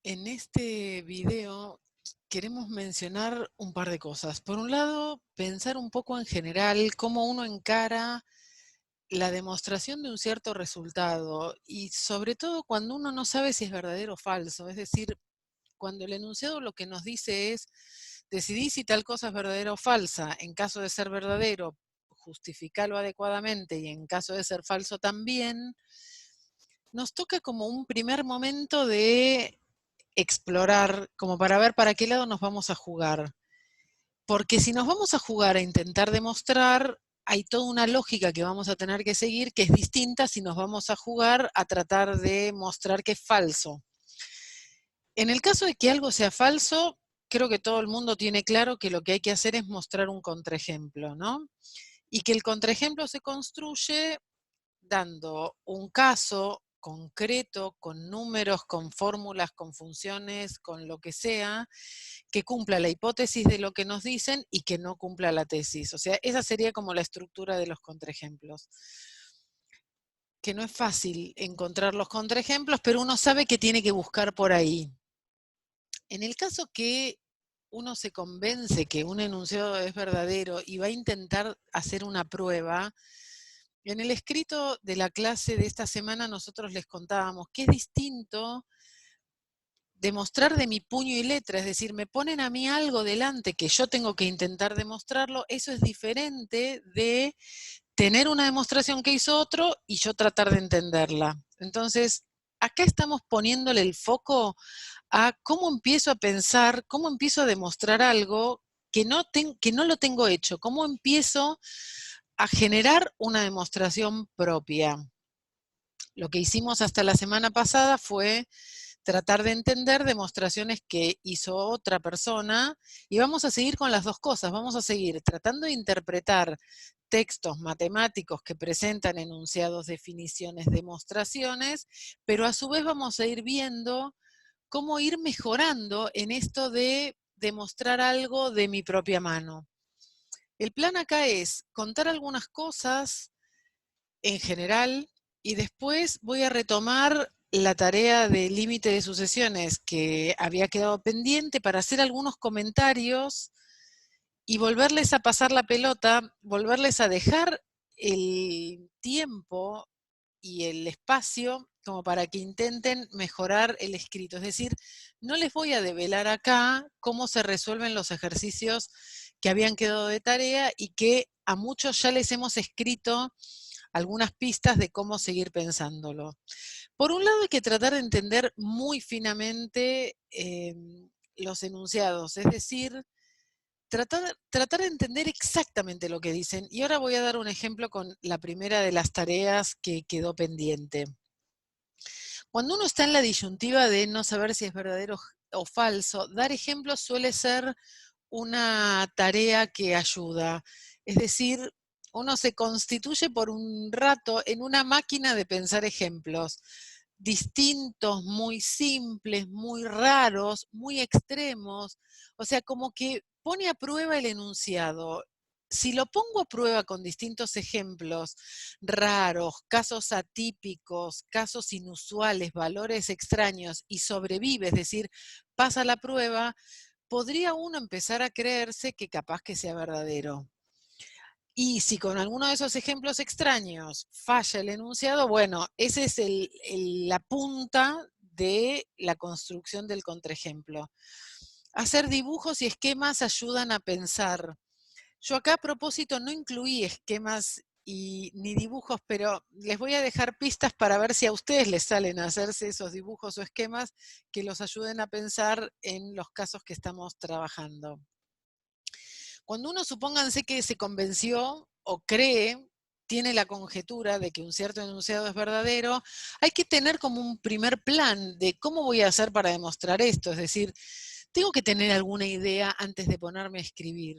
En este video queremos mencionar un par de cosas. Por un lado, pensar un poco en general cómo uno encara la demostración de un cierto resultado y sobre todo cuando uno no sabe si es verdadero o falso. Es decir, cuando el enunciado lo que nos dice es, decidí si tal cosa es verdadera o falsa. En caso de ser verdadero, justificarlo adecuadamente y en caso de ser falso también. Nos toca como un primer momento de explorar, como para ver para qué lado nos vamos a jugar. Porque si nos vamos a jugar a intentar demostrar, hay toda una lógica que vamos a tener que seguir que es distinta si nos vamos a jugar a tratar de mostrar que es falso. En el caso de que algo sea falso, creo que todo el mundo tiene claro que lo que hay que hacer es mostrar un contraejemplo, ¿no? Y que el contraejemplo se construye dando un caso concreto, con números, con fórmulas, con funciones, con lo que sea, que cumpla la hipótesis de lo que nos dicen y que no cumpla la tesis. O sea, esa sería como la estructura de los contraejemplos. Que no es fácil encontrar los contraejemplos, pero uno sabe que tiene que buscar por ahí. En el caso que uno se convence que un enunciado es verdadero y va a intentar hacer una prueba, en el escrito de la clase de esta semana nosotros les contábamos que es distinto demostrar de mi puño y letra, es decir, me ponen a mí algo delante que yo tengo que intentar demostrarlo, eso es diferente de tener una demostración que hizo otro y yo tratar de entenderla. Entonces, acá estamos poniéndole el foco a cómo empiezo a pensar, cómo empiezo a demostrar algo que no lo tengo hecho, cómo empiezo a generar una demostración propia. Lo que hicimos hasta la semana pasada fue tratar de entender demostraciones que hizo otra persona y vamos a seguir con las dos cosas, vamos a seguir tratando de interpretar textos matemáticos que presentan enunciados, definiciones, demostraciones, pero a su vez vamos a ir viendo cómo ir mejorando en esto de demostrar algo de mi propia mano. El plan acá es contar algunas cosas en general y después voy a retomar la tarea de límite de sucesiones que había quedado pendiente para hacer algunos comentarios y volverles a pasar la pelota, volverles a dejar el tiempo y el espacio como para que intenten mejorar el escrito. Es decir, no les voy a develar acá cómo se resuelven los ejercicios que habían quedado de tarea y que a muchos ya les hemos escrito algunas pistas de cómo seguir pensándolo. Por un lado hay que tratar de entender muy finamente los enunciados, es decir, tratar de entender exactamente lo que dicen. Y ahora voy a dar un ejemplo con la primera de las tareas que quedó pendiente. Cuando uno está en la disyuntiva de no saber si es verdadero o falso, dar ejemplos suele ser una tarea que ayuda. Es decir, uno se constituye por un rato en una máquina de pensar ejemplos distintos, muy simples, muy raros, muy extremos. O sea, como que pone a prueba el enunciado. Si lo pongo a prueba con distintos ejemplos raros, casos atípicos, casos inusuales, valores extraños y sobrevive, es decir, pasa la prueba, podría uno empezar a creerse que capaz que sea verdadero. Y si con alguno de esos ejemplos extraños falla el enunciado, bueno, ese es la punta de la construcción del contraejemplo. Hacer dibujos y esquemas ayudan a pensar. Yo acá a propósito no incluí esquemas ni dibujos, pero les voy a dejar pistas para ver si a ustedes les salen a hacerse esos dibujos o esquemas que los ayuden a pensar en los casos que estamos trabajando. Cuando uno, supónganse que se convenció o cree, tiene la conjetura de que un cierto enunciado es verdadero, hay que tener como un primer plan de cómo voy a hacer para demostrar esto. Es decir, tengo que tener alguna idea antes de ponerme a escribir.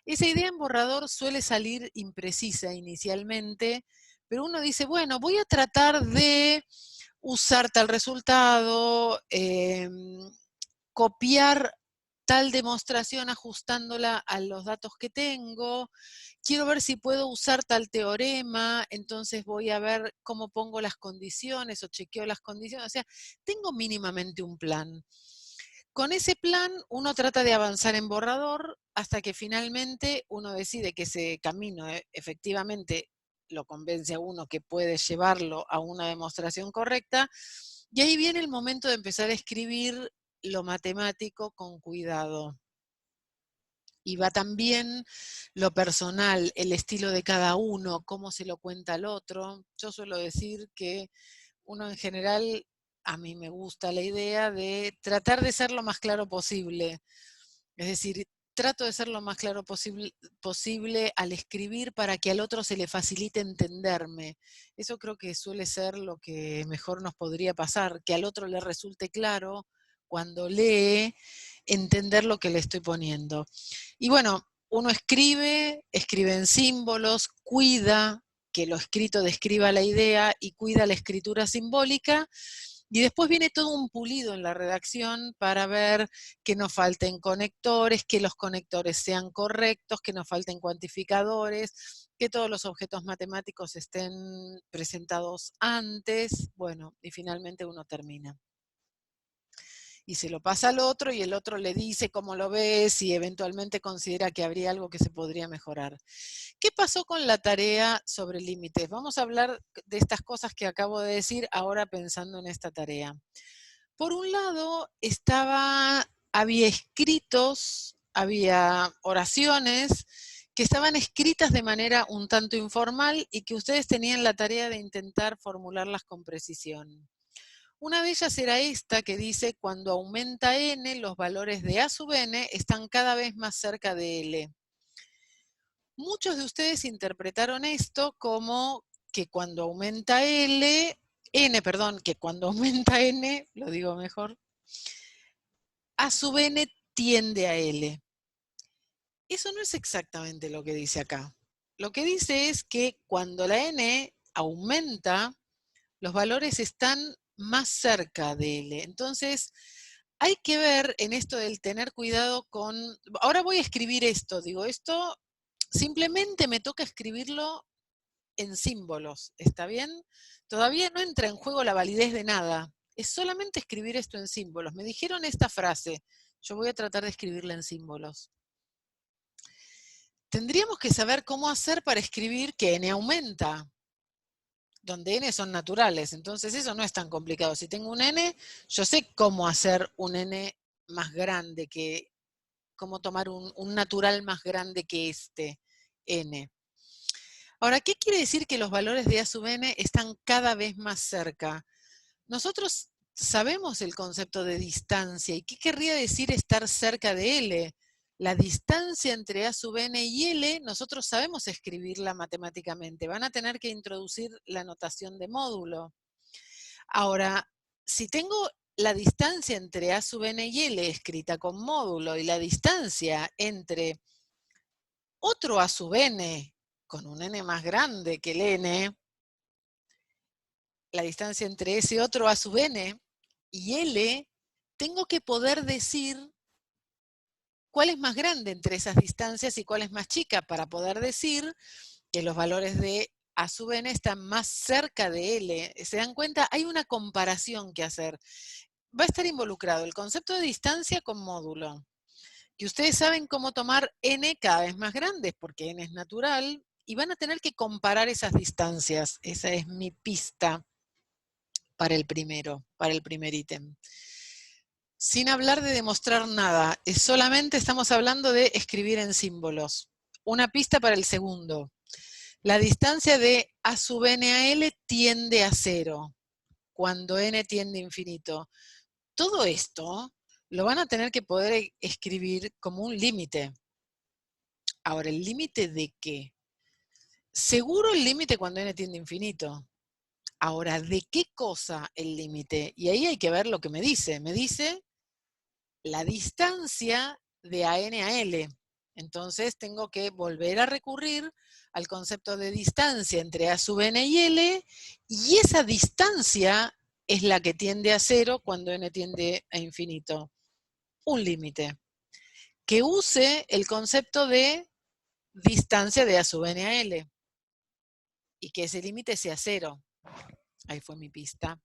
Esa idea en borrador suele salir imprecisa inicialmente, pero uno dice, bueno, voy a tratar de usar tal resultado, copiar tal demostración ajustándola a los datos que tengo, quiero ver si puedo usar tal teorema, entonces voy a ver cómo pongo las condiciones o chequeo las condiciones, o sea, tengo mínimamente un plan. Con ese plan uno trata de avanzar en borrador hasta que finalmente uno decide que ese camino efectivamente lo convence a uno que puede llevarlo a una demostración correcta, y ahí viene el momento de empezar a escribir lo matemático con cuidado. Y va también lo personal, el estilo de cada uno, cómo se lo cuenta al otro. Yo suelo decir que uno en general, a mí me gusta la idea de tratar de ser lo más claro posible. Es decir, trato de ser lo más claro posible al escribir para que al otro se le facilite entenderme. Eso creo que suele ser lo que mejor nos podría pasar, que al otro le resulte claro cuando lee, entender lo que le estoy poniendo. Y bueno, uno escribe en símbolos, cuida que lo escrito describa la idea y cuida la escritura simbólica, y después viene todo un pulido en la redacción para ver que no falten conectores, que los conectores sean correctos, que no falten cuantificadores, que todos los objetos matemáticos estén presentados antes, bueno, y finalmente uno termina. Y se lo pasa al otro y el otro le dice cómo lo ve, si eventualmente considera que habría algo que se podría mejorar. ¿Qué pasó con la tarea sobre límites? Vamos a hablar de estas cosas que acabo de decir ahora pensando en esta tarea. Por un lado, había escritos, había oraciones que estaban escritas de manera un tanto informal y que ustedes tenían la tarea de intentar formularlas con precisión. Una de ellas era esta que dice: cuando aumenta n, los valores de a sub n están cada vez más cerca de L. Muchos de ustedes interpretaron esto como que cuando aumenta que cuando aumenta n, lo digo mejor, a sub n tiende a L. Eso no es exactamente lo que dice acá. Lo que dice es que cuando la n aumenta, los valores están más cerca de L. Entonces, hay que ver en esto del tener cuidado con... Ahora voy a escribir esto, digo, esto simplemente me toca escribirlo en símbolos, ¿está bien? Todavía no entra en juego la validez de nada, es solamente escribir esto en símbolos. Me dijeron esta frase, yo voy a tratar de escribirla en símbolos. Tendríamos que saber cómo hacer para escribir que n aumenta, donde n son naturales, entonces eso no es tan complicado. Si tengo un n, yo sé cómo hacer un n más grande, cómo tomar un natural más grande que este n. Ahora, ¿qué quiere decir que los valores de a sub n están cada vez más cerca? Nosotros sabemos el concepto de distancia, ¿y qué querría decir estar cerca de L? La distancia entre a sub n y L, nosotros sabemos escribirla matemáticamente. Van a tener que introducir la notación de módulo. Ahora, si tengo la distancia entre a sub n y L escrita con módulo y la distancia entre otro a sub n con un n más grande que el n, la distancia entre ese otro a sub n y L, tengo que poder decir cuál es más grande entre esas distancias y cuál es más chica para poder decir que los valores de a sub n están más cerca de L. ¿Se dan cuenta? Hay una comparación que hacer. Va a estar involucrado el concepto de distancia con módulo. Que ustedes saben cómo tomar n cada vez más grandes, porque n es natural, y van a tener que comparar esas distancias. Esa es mi pista para el primer ítem. Sin hablar de demostrar nada, solamente estamos hablando de escribir en símbolos. Una pista para el segundo. La distancia de a sub n a L tiende a 0, cuando n tiende a infinito. Todo esto lo van a tener que poder escribir como un límite. Ahora, ¿el límite de qué? Seguro el límite cuando n tiende a infinito. Ahora, ¿de qué cosa el límite? Y ahí hay que ver lo que me dice. Me dice la distancia de n a L. Entonces tengo que volver a recurrir al concepto de distancia entre a sub n y L, y esa distancia es la que tiende a 0 cuando n tiende a infinito. Un límite. que use el concepto de distancia de A sub n a L y que ese límite sea 0. Ahí fue mi pista.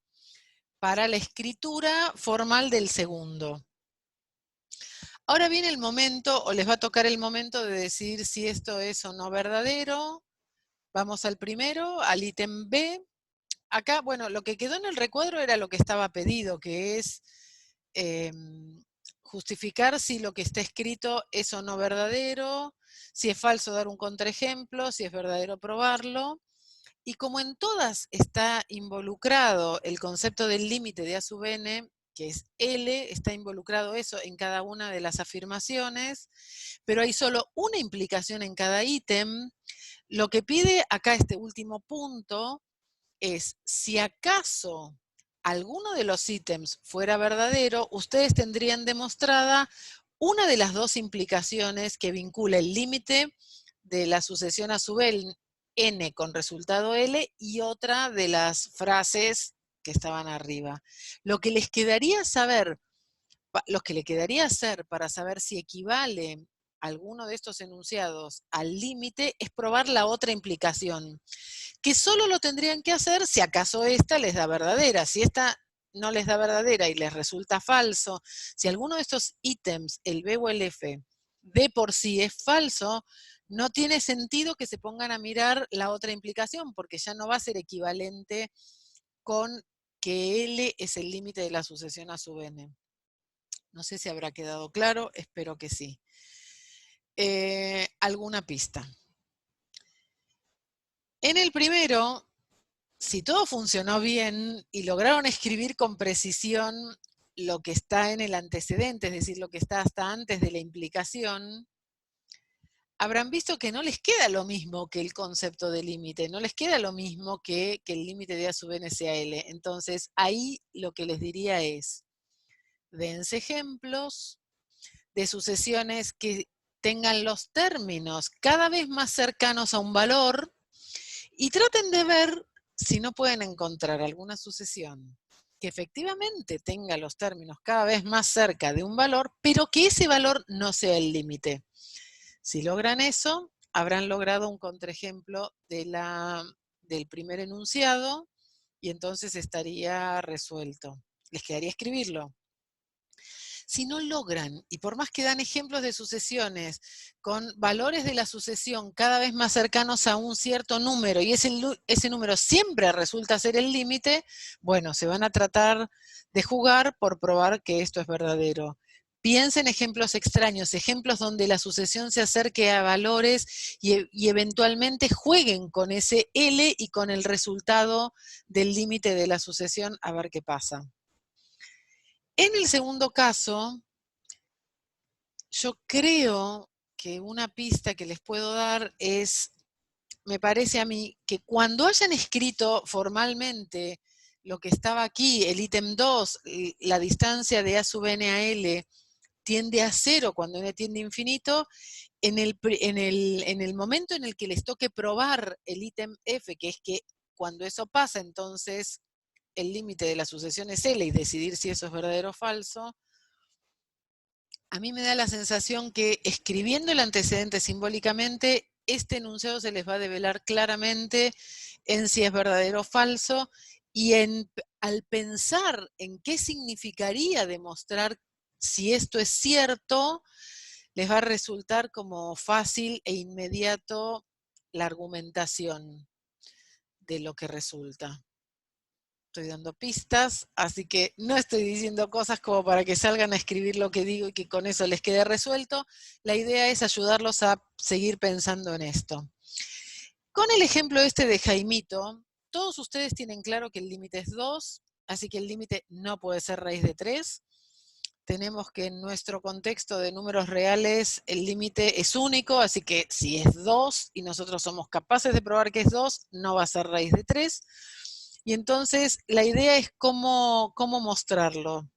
Para la escritura formal del segundo. Ahora viene el momento, o les va a tocar el momento de decir si esto es o no verdadero. Vamos al primero, al ítem B. Acá, bueno, lo que quedó en el recuadro era lo que estaba pedido, que es justificar si lo que está escrito es o no verdadero, si es falso dar un contraejemplo, si es verdadero probarlo. Y como en todas está involucrado el concepto del límite de A sub n, que es L, está involucrado eso en cada una de las afirmaciones, pero hay solo una implicación en cada ítem. Lo que pide acá este último punto es, si acaso alguno de los ítems fuera verdadero, ustedes tendrían demostrada una de las dos implicaciones que vincula el límite de la sucesión a sub n con resultado L y otra de las frases que estaban arriba. Lo que les quedaría saber, lo que le quedaría hacer para saber si equivale alguno de estos enunciados al límite es probar la otra implicación, que solo lo tendrían que hacer si acaso esta les da verdadera. Si esta no les da verdadera y les resulta falso, si alguno de estos ítems, el B o el F, de por sí es falso, no tiene sentido que se pongan a mirar la otra implicación, porque ya no va a ser equivalente con que L es el límite de la sucesión a sub n. No sé si habrá quedado claro, espero que sí. ¿Alguna pista? En el primero, si todo funcionó bien y lograron escribir con precisión lo que está en el antecedente, es decir, lo que está hasta antes de la implicación, habrán visto que no les queda lo mismo que el concepto de límite, no les queda lo mismo que el límite de A sub n sea L. Entonces, ahí lo que les diría es, dense ejemplos de sucesiones que tengan los términos cada vez más cercanos a un valor y traten de ver si no pueden encontrar alguna sucesión que efectivamente tenga los términos cada vez más cerca de un valor, pero que ese valor no sea el límite. Si logran eso, habrán logrado un contraejemplo del primer enunciado y entonces estaría resuelto. Les quedaría escribirlo. Si no logran, y por más que dan ejemplos de sucesiones con valores de la sucesión cada vez más cercanos a un cierto número y ese número siempre resulta ser el límite, bueno, se van a tratar de jugar por probar que esto es verdadero. Piensen ejemplos extraños, ejemplos donde la sucesión se acerque a valores y eventualmente jueguen con ese L y con el resultado del límite de la sucesión a ver qué pasa. En el segundo caso, yo creo que una pista que les puedo dar es, me parece a mí, que cuando hayan escrito formalmente lo que estaba aquí, el ítem 2, la distancia de A sub n a L tiende a 0 cuando n tiende a infinito, en el momento en el que les toque probar el ítem F, que es que cuando eso pasa, entonces el límite de la sucesión es L y decidir si eso es verdadero o falso, a mí me da la sensación que escribiendo el antecedente simbólicamente, este enunciado se les va a develar claramente en si es verdadero o falso y al pensar en qué significaría demostrar si esto es cierto, les va a resultar como fácil e inmediato la argumentación de lo que resulta. Estoy dando pistas, así que no estoy diciendo cosas como para que salgan a escribir lo que digo y que con eso les quede resuelto. La idea es ayudarlos a seguir pensando en esto. Con el ejemplo este de Jaimito, todos ustedes tienen claro que el límite es 2, así que el límite no puede ser raíz de 3. Tenemos que en nuestro contexto de números reales el límite es único, así que si es 2 y nosotros somos capaces de probar que es 2, no va a ser raíz de 3. Y entonces la idea es cómo mostrarlo.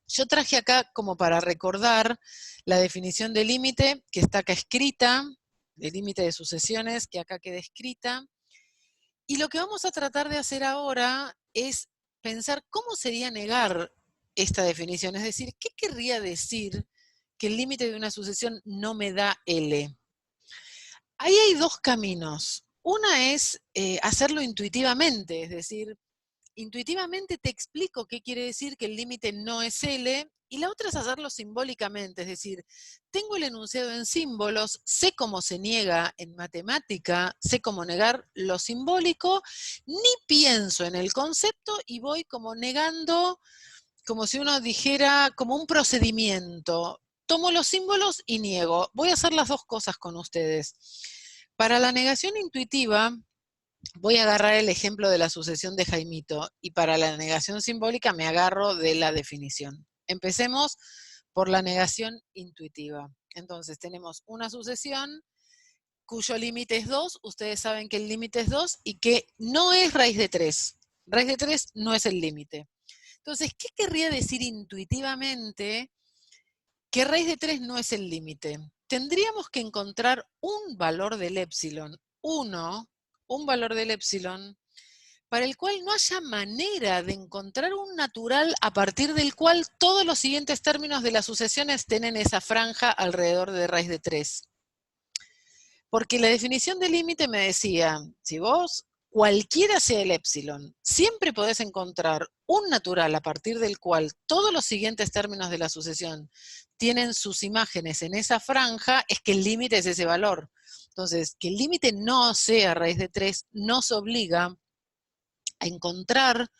Yo traje acá como para recordar la definición de límite que está acá escrita, de límite de sucesiones que acá queda escrita. Y lo que vamos a tratar de hacer ahora es pensar cómo sería negar esta definición, es decir, ¿qué querría decir que el límite de una sucesión no me da L. Ahí hay dos caminos. Una es hacerlo intuitivamente, es decir, intuitivamente te explico qué quiere decir que el límite no es L, y la otra es hacerlo simbólicamente, es decir, tengo el enunciado en símbolos, sé cómo se niega en matemática, sé cómo negar lo simbólico, ni pienso en el concepto y voy como negando, como si uno dijera, como un procedimiento. Tomo los símbolos y niego. Voy a hacer las dos cosas con ustedes. Para la negación intuitiva, voy a agarrar el ejemplo de la sucesión de Jaimito, y para la negación simbólica me agarro de la definición. Empecemos por la negación intuitiva. Entonces tenemos una sucesión cuyo límite es 2, ustedes saben que el límite es 2 y que no es raíz de 3. Raíz de 3 no es el límite. Entonces, ¿qué querría decir intuitivamente que raíz de 3 no es el límite? Tendríamos que encontrar un valor del épsilon, 1, un valor del épsilon, para el cual no haya manera de encontrar un natural a partir del cual todos los siguientes términos de la sucesión estén en esa franja alrededor de raíz de 3. Porque la definición de límite me decía, si vos, cualquiera sea el épsilon, siempre podés encontrar un natural a partir del cual todos los siguientes términos de la sucesión tienen sus imágenes en esa franja, es que el límite es ese valor. Entonces, que el límite no sea raíz de 3 nos obliga a encontrar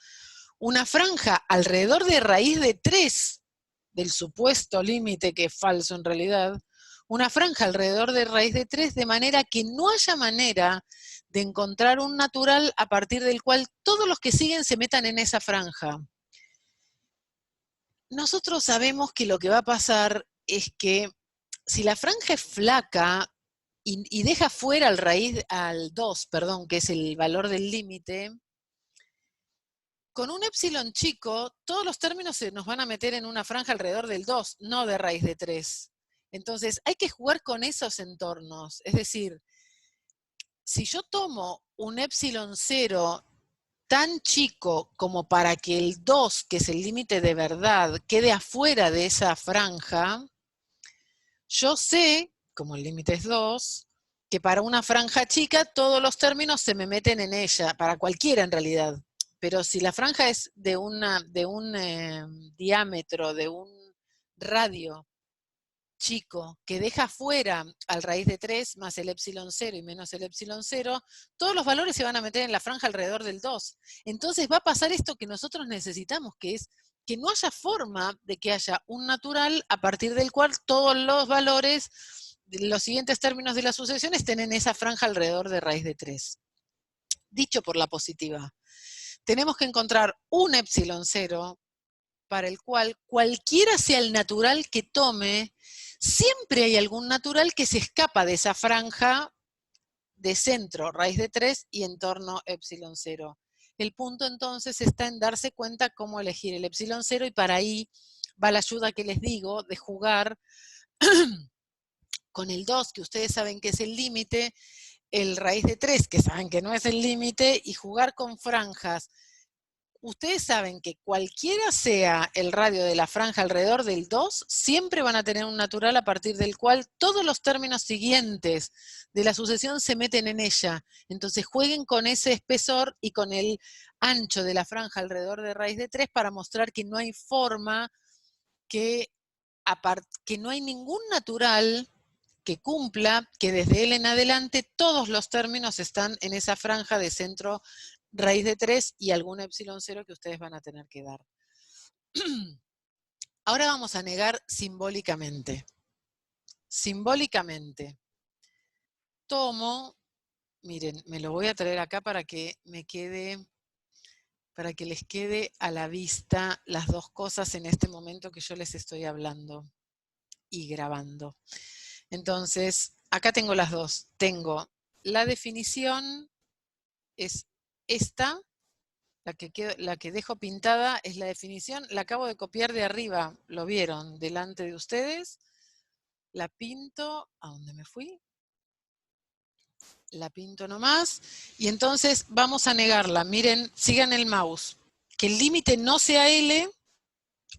una franja alrededor de raíz de 3 del supuesto límite, que es falso en realidad, una franja alrededor de raíz de 3, de manera que no haya manera de encontrar un natural a partir del cual todos los que siguen se metan en esa franja. Nosotros sabemos que lo que va a pasar es que si la franja es flaca y deja fuera al 2, perdón, que es el valor del límite, con un épsilon chico, todos los términos se nos van a meter en una franja alrededor del 2, no de raíz de 3. Entonces, hay que jugar con esos entornos. Es decir, si yo tomo un épsilon 0 tan chico como para que el 2, que es el límite de verdad, quede afuera de esa franja, yo sé, como el límite es 2, que para una franja chica todos los términos se me meten en ella, para cualquiera en realidad. Pero si la franja es de un diámetro, de un radio chico, que deja fuera al raíz de 3 más el épsilon 0 y menos el épsilon 0, todos los valores se van a meter en la franja alrededor del 2. Entonces va a pasar esto que nosotros necesitamos, que es que no haya forma de que haya un natural a partir del cual todos los valores, los siguientes términos de la sucesión estén en esa franja alrededor de raíz de 3. Dicho por la positiva, tenemos que encontrar un épsilon 0 para el cual cualquiera sea el natural que tome, siempre hay algún natural que se escapa de esa franja de centro, raíz de 3 y entorno épsilon 0. El punto entonces está en darse cuenta cómo elegir el épsilon 0, y para ahí va la ayuda que les digo de jugar con el 2, que ustedes saben que es el límite, el raíz de 3, que saben que no es el límite, y jugar con franjas. Ustedes saben que cualquiera sea el radio de la franja alrededor del 2, siempre van a tener un natural a partir del cual todos los términos siguientes de la sucesión se meten en ella. Entonces jueguen con ese espesor y con el ancho de la franja alrededor de raíz de 3 para mostrar que no hay forma, que no hay ningún natural que cumpla, que desde él en adelante todos los términos están en esa franja de centro raíz de 3 y algún épsilon 0 que ustedes van a tener que dar. Ahora vamos a negar simbólicamente. Simbólicamente. Tomo, miren, me lo voy a traer acá para que les quede a la vista las dos cosas en este momento que yo les estoy hablando y grabando. Entonces, acá tengo las dos. Tengo la definición, es esta, la que dejo pintada es la definición, la acabo de copiar de arriba, lo vieron delante de ustedes, la pinto, ¿a dónde me fui? La pinto nomás, y entonces vamos a negarla. Miren, sigan el mouse. Que el límite no sea L,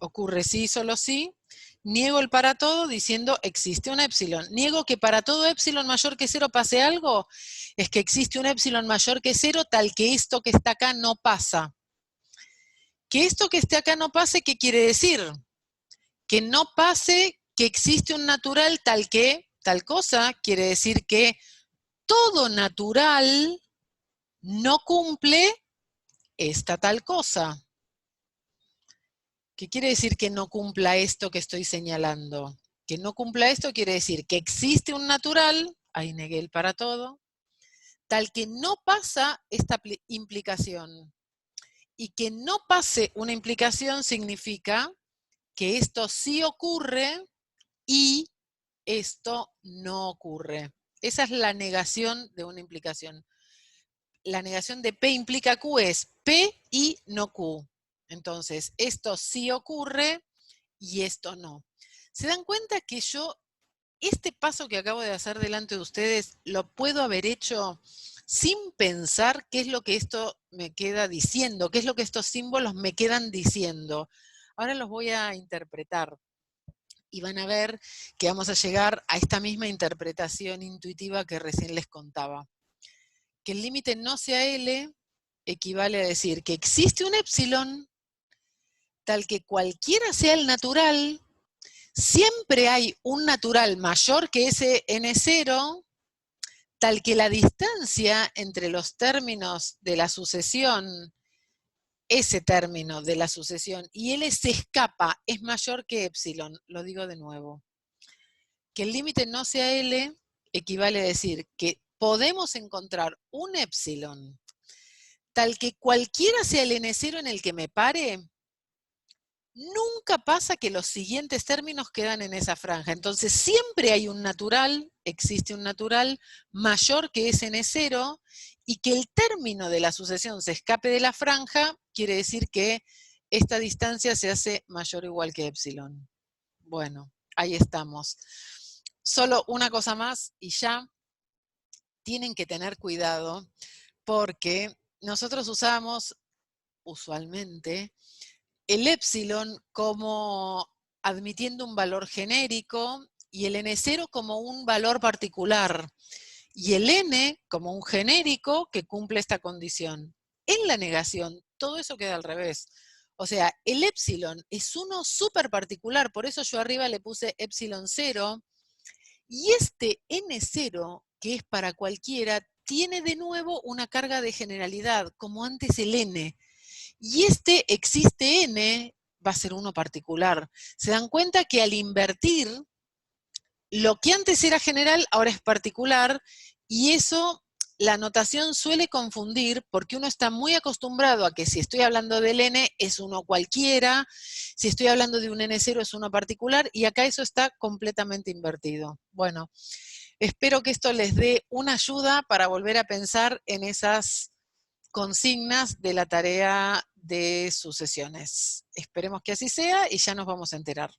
ocurre sí, solo sí, Niego el para todo diciendo existe un épsilon. Niego que para todo épsilon mayor que 0 pase algo, es que existe un épsilon mayor que 0 tal que esto que está acá no pasa. Que esto que esté acá no pase, ¿qué quiere decir? Que no pase que existe un natural tal que, tal cosa, quiere decir que todo natural no cumple esta tal cosa. ¿Qué quiere decir que no cumpla esto que estoy señalando? Que no cumpla esto quiere decir que existe un natural, ahí negué el para todo, tal que no pasa esta implicación. Y que no pase una implicación significa que esto sí ocurre y esto no ocurre. Esa es la negación de una implicación. La negación de P implica Q es P y no Q. Entonces, esto sí ocurre y esto no. ¿Se dan cuenta que yo, este paso que acabo de hacer delante de ustedes, lo puedo haber hecho sin pensar qué es lo que esto me queda diciendo, qué es lo que estos símbolos me quedan diciendo? Ahora los voy a interpretar y van a ver que vamos a llegar a esta misma interpretación intuitiva que recién les contaba. Que el límite no sea L equivale a decir que existe un épsilon tal que cualquiera sea el natural, siempre hay un natural mayor que ese N0, tal que la distancia entre los términos de la sucesión, ese término de la sucesión, y L se escapa, es mayor que épsilon. Lo digo de nuevo. Que el límite no sea L equivale a decir que podemos encontrar un épsilon tal que cualquiera sea el N0 en el que me pare, nunca pasa que los siguientes términos quedan en esa franja. Entonces siempre hay un natural, existe un natural mayor que ese N0, y que el término de la sucesión se escape de la franja, quiere decir que esta distancia se hace mayor o igual que épsilon. Bueno, ahí estamos. Solo una cosa más y ya tienen que tener cuidado porque nosotros usamos usualmente el épsilon como admitiendo un valor genérico y el N0 como un valor particular y el N como un genérico que cumple esta condición. En la negación, todo eso queda al revés. O sea, el épsilon es uno súper particular, por eso yo arriba le puse épsilon 0, y este N0, que es para cualquiera, tiene de nuevo una carga de generalidad, como antes el N. Y este existe N va a ser uno particular. ¿Se dan cuenta que al invertir, lo que antes era general ahora es particular? Y eso, la notación suele confundir porque uno está muy acostumbrado a que si estoy hablando del N es uno cualquiera, si estoy hablando de un N0 es uno particular, y acá eso está completamente invertido. Bueno, espero que esto les dé una ayuda para volver a pensar en esas consignas de la tarea de sucesiones. Esperemos que así sea y ya nos vamos a enterar.